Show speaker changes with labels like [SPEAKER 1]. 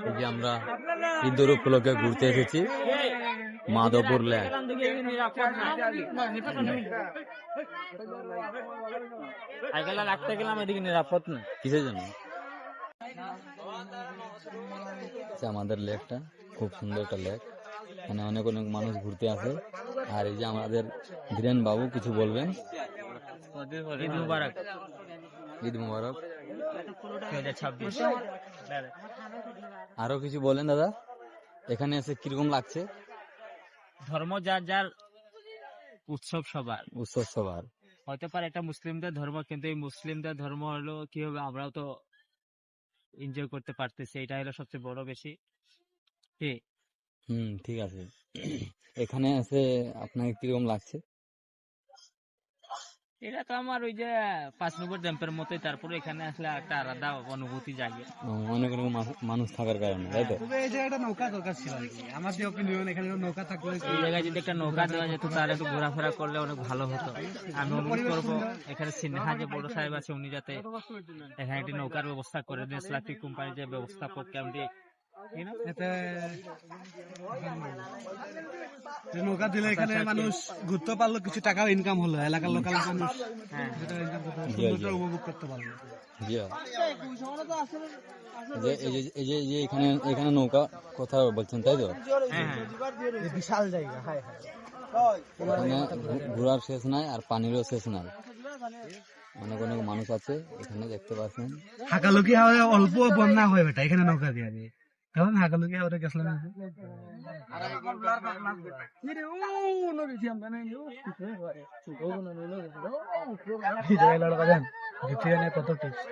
[SPEAKER 1] এই যে আমরা ঈদের উপলক্ষে ঘুরতে এসেছি মাধবপুর লেক।
[SPEAKER 2] রাখতে গেলাম এদিকে নিরাপদ না,
[SPEAKER 1] কিসের জন্য? আমাদের লেকটা খুব সুন্দর একটা লেক, এখানে অনেক অনেক মানুষ ঘুরতে আসে। আর এই যে আমাদের ধীরেন বাবু কিছু বলবেন।
[SPEAKER 2] ঈদ মুবারক,
[SPEAKER 1] ঈদ মুবারক
[SPEAKER 2] 2026।
[SPEAKER 1] আরো কিছু বলেন দাদা, এখানে এসে কিরকম লাগছে?
[SPEAKER 2] ধর্ম যার যার, উৎসব সবার।
[SPEAKER 1] উৎসব সবার
[SPEAKER 2] হতে পারে এটা মুসলিমদের ধর্ম, কিন্তু এই মুসলিমদের ধর্ম হলো কি হবে, আমরাও তো এনজয় করতে পারতেছি, এটা হলো সবচেয়ে বড় বেশি।
[SPEAKER 1] ঠিক আছে। এখানে এসে আপনাকে কিরকম লাগছে?
[SPEAKER 2] এটা তো আমার ওই যে 5 নম্বর ড্যাম্পের মতোই, তারপরে এখানে আসলে একটা আলাদা অনুভূতি জাগে।
[SPEAKER 1] অনেক অনেক মানুষ থাকার কারণে, তাই তো?
[SPEAKER 3] তবে এই জায়গাটা নৌকা দরকার ছিল আর কি, আমার যে অপিনিয়ন, এখানে নৌকা থাকলে
[SPEAKER 2] এই জায়গায় যদি একটা নৌকা দেওয়া যেত, তাহলে একটু ঘোরাফেরা করলে অনেক ভালো হতো। আমি অনুরোধ করবো এখানে সিনহা যে বড় সাহেব আছে, উনি যাতে এখানে একটি নৌকার ব্যবস্থা করে দেন। স্লাফি কোম্পানির যে ব্যবস্থাপক কেমনি
[SPEAKER 3] এতে নৌকা দিলে এখানে মানুষ ঘুরতে পারলো, কিছু টাকাও ইনকাম হলো, এলাকার লোকাল মানুষ সৌন্দর্য উপভোগ করতে পারলো।
[SPEAKER 1] এখানে নৌকা কথা বলছেন, তাই তো?
[SPEAKER 3] বিশাল জায়গা,
[SPEAKER 1] এখানে ঘোরার শেষ নাই আর পানিরও শেষ নাই, অনেক অনেক মানুষ আছে এখানে, দেখতে পাচ্ছেন।
[SPEAKER 3] হাকালুকি হাওড়ে অল্প বন্যা হয় বেটা, এখানে নৌকা দিয়ে দিয়ে তখন হাকালুকি হাওড়ে গেছিলাম। কত টিপস